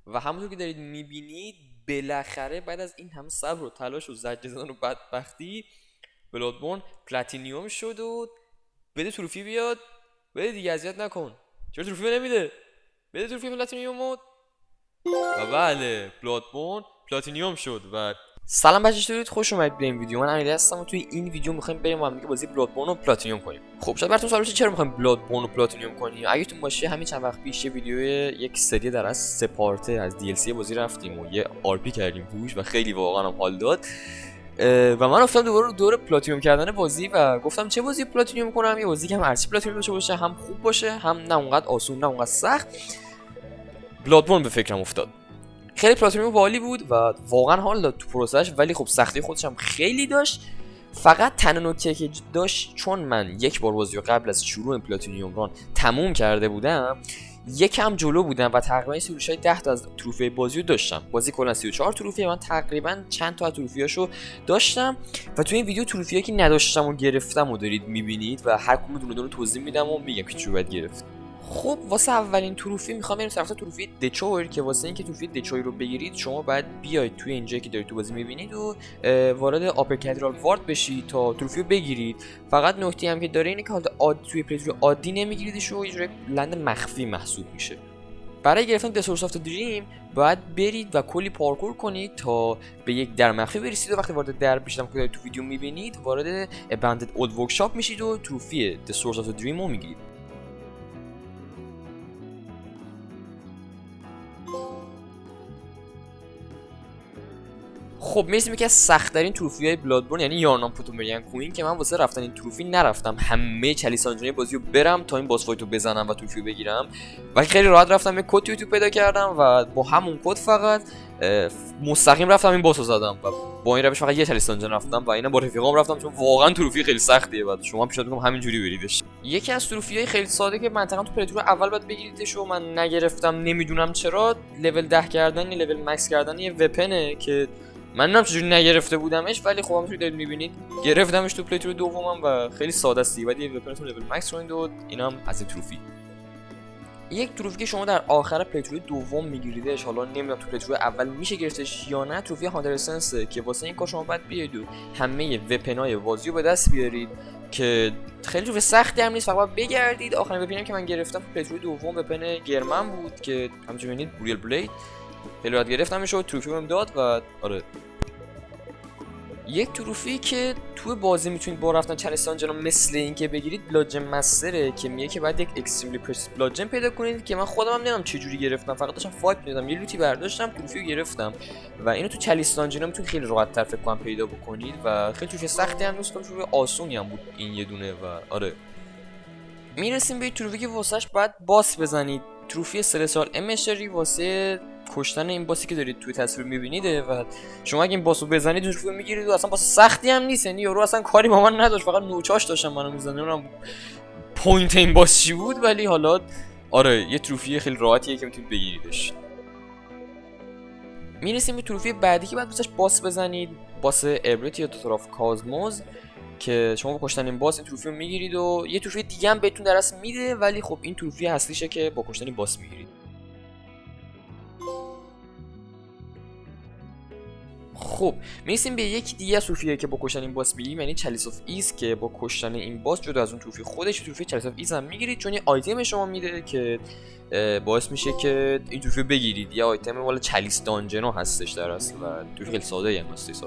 و همونطور که دارید میبینید بالاخره بعد از این همه صبر و تلاش و زجر زدن و بدبختی بلادبورن پلاتینیوم شد و بده تروفی بیاد. بده دیگه، اذیت نکن. چرا تروفی نمیده؟ بده تروفی پلاتینیوم. و بله، بلادبورن پلاتینیوم شد. و سلام بچه‌ها، چطورید؟ خوش اومدید به این ویدیو. من امیرعلی هستم و توی این ویدیو می‌خوایم بریم با هم دیگه بازی بلادبورن رو پلاتینیوم کنیم. خب شاید براتون سوال باشه چرا می‌خوایم بلادبورن رو پلاتینیوم کنیم. اگه تون باشه همین چند وقت پیش یه ویدیو یک سری در از سه پارته از DLC بازی رفتیم و یه آرپی کردیم توش و خیلی واقعا هم حال داد. و من افتادم دوباره دور پلاتینیوم کردن بازی و گفتم چه بازی پلاتینیوم کنم، یه بازی که هم ارسی پلاتینیوم باشه، هم خوب باشه، هم نه اونقدر آسون نه اونقدر سخت. بلادبورن به فکرم افتاد. خیلی پلاتینیوم باحالی بود و واقعا حال داد تو پروسش، ولی خب سختی خودش هم خیلی داشت. فقط تنها نکته که داشت، چون من یک بار بازی رو قبل از شروع پلاتینیوم ران تموم کرده بودم، یکم جلو بودم و تقریبا سروشای 10 تا از تروفی بازی رو داشتم. بازی کلا 34 تروفی، من تقریبا چند تا از تروفیاشو داشتم و تو این ویدیو تروفیایی که نداشتم و گرفتم و دارید میبینید و هر کدوم دونه دونه توضیح میدم و میگم که چی باید گرفت. خب واسه اولین تروفی میخوام بریم سراغ تروفی دچویر، که واسه اینکه تروفی دچویر رو بگیرید شما باید بیاید توی اینجایی که دارید تو بازی میبینید و وارد آپر کاتدرال وارد بشید تا تروفی رو بگیرید. فقط نکته هم که داره اینه که حالا توی پلیتور عادی نمیگیریدش و یه جوری لند مخفی محسوب میشه. برای گرفتن The Source of the Dream باید برید و کلی پارکور کنید تا به یک در مخفی برسید و وقتی وارد در بشید که تو ویدیو میبینید وارد Abandoned Old Workshop میشید و تروفی The Source of the Dream رو میگیرید. خب میرسیم یکی از سخت‌ترین تروفی‌های بلادبورن، یعنی یارنام پوتومریان کوین، که من واسه رفتن این تروفی نرفتم همه چلیسانجونی بازی رو برم تا این باس فایت رو بزنم و تروفی رو بگیرم، و خیلی راحت رفتم یه کد یوتیوب پیدا کردم و با همون کد فقط مستقیم رفتم این باس رو زدم و با این روش فقط یه چلیسانجون رفتم و اینا با رفیقام رفتم، چون واقعا تروفی خیلی سختیه و شما پیشنهاد می‌کنم همینجوری بریدش. یکی از تروفی‌های خیلی ساده که منطقاً تو پلیتور اول باید بگیریدش و من نگرفتم، نمیدونم چرا، لول 10 کردن یا لول مکس کردن یه وپنه که من نمیدونم چجوری نگرفته بودمش، ولی خب همونطوری دارید میبینید گرفتمش تو پلیتور دومم و خیلی ساده است. بعد یه وپنتون لول مکس کنید و اینم از این تروفی. یک تروفی که شما در آخر پلیتور دوم میگیریدش، حالا نمیدونم تو پلیتور اول میشه گرفتش یا نه، تروفی هانتر اسنس که واسه این کار شما باید بیاید و همه وپنای بازی رو به دست بیارید که خیلی تروفی سختی هم نیست، فقط بگردید. آخرین وپنی که من گرفتم تو پلیتور دوم وپن گرمن بود که همونجوری میبینید بوریل بلید، خیلی راحت گرفتمش و تروفی بهم داد. و آره، یک تروفی که توی بازی میتونید با رفتن چلیسانجن مثل این که بگیرید بلاجن مستره، که میگه که بعد یک اکستریملی پرس بلاجن پیدا کنید که من خودم هم نمیدونم چه جوری گرفتم، فقط داشتم فایت میدادم یه لوتی برداشتم تروفی رو گرفتم و اینو تو چلیسانجن میتونید خیلی راحت تر فکر کنم پیدا بکنید و خیلی تروفی سختی هم نیست، تروفی آسونی هم بود این یه دونه. و آره، میرسیم به تروفی که واسش باید باس بزنید. تروفی سلسال امشری واسه کشتن این باسی که دارید توی تصویر میبینیده و شما اگه این باسو بزنید تروفی میگیرید و اصلا باس سختی هم نیست، یعنی یارو اصلا کاری با من نداشت، فقط نوچاش داشتم منو میزنم پوینت این باس چی بود، ولی حالا آره یه تروفی خیلی راحتیه که میتونید بگیریدش. میرسیم به تروفی بعدی که بعد واسش باس بزنید، باس ابریتی یا دوتر آف کازموز، که شما با کشتن این باس این تروفی رو میگیرید و یه تروفی دیگه هم بهتون درس میده، ولی خب این تروفی اصلیشه که با کشتن این باس میگیرید. خب میرسیم به یکی دیگه از تروفیایی که با کشتن این باس میگیریم، یعنی چلیس آف ایز، که با کشتن این باس جدا از اون تروفی خودش تروفی چلیس آف ایز هم میگیرید، چون یه آیتم شما میده که باعث میشه که این تروفی بگیرید. یه آیتم والا چلیس دانجنو هستش در اصل و تروفی خیلی ساده هم هست.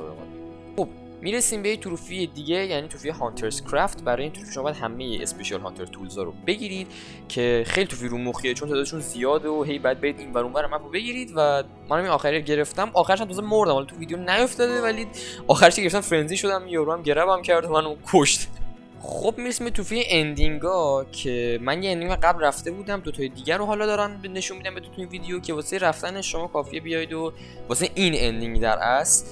خب میرسیم به تروفی دیگه، یعنی تروفی هانترز کرافت. برای این تروفی شما باید همه اسپیشال هانتر تولزا رو بگیرید که خیلی تروفی رو مخیه، چون تعدادشون زیاده و هی بعد برید این ور اون ور مپ رو بگیرید. و منم این آخری گرفتم، آخرش هم تازه مردم، حالا تو ویدیو نیافتاده ولی آخرش که گرفتم فرنزی شدم، یارو هم گربم کرد و منو کشت. خب میرسیم به تروفی اندینگا که من یه اندینگ قبل رفته بودم، دو تای دیگر رو حالا دارن نشون میدم به تو این ویدیو که واسه رفتن شما کافیه بیاید و واسه این اندینگ در اصل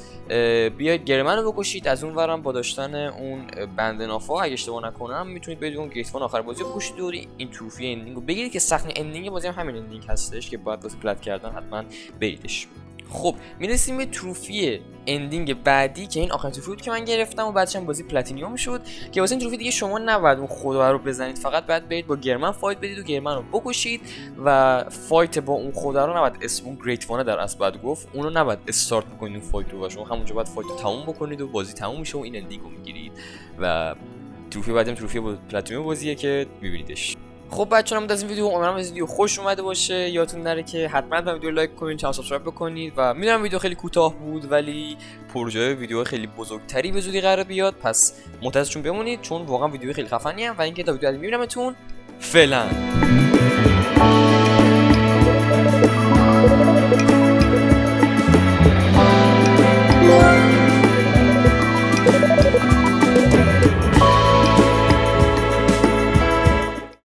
بیاید گرمن رو بکشید، از اون ورم با داشتن اون بند نافا اگه اشتباه نکنم میتونید برید اون گیتفان آخر بازی رو بکشید و این تروفی اندینگ رو بگیرید، که سخت اندینگ بازی هم همین اندینگ هستش که باید واسه پلت کردن حتما بریدش. خب میرسیم به تروفی اندینگ بعدی که این آخرین تروفی بود که من گرفتم و بعدش هم بازی پلاتینیوم شد که واسه این تروفی دیگه شما نباید اون خدا رو بزنید، فقط باید برید با گرمن فایت بدید و گرمن رو بکشید و فایت با اون خدا رو نباید اسم اون گریت وانه در اصل باید گفت اون رو نباید استارت بکنید اون فایت رو و شما همونجا باید فایت رو تموم بکنید و بازی تموم میشه و این اندینگ رو میگیرید و تروفی بعدی هم تروفی پلاتینیوم بازیه که میبینیدش. خب بچه‌ها من از این ویدیو امیدوارم از ویدیو خوش اومده باشه. یادتون نره که حتما به ویدیو لایک کنید، چنل سابسکرایب بکنید و میدونم ویدیو خیلی کوتاه بود ولی پروژه ویدیو خیلی بزرگتری به زودی قرار بیاد، پس منتظرشون بمونید چون واقعا ویدیو خیلی خفنیه و اینکه تا ویدیو بعدی میبینمتون. فعلا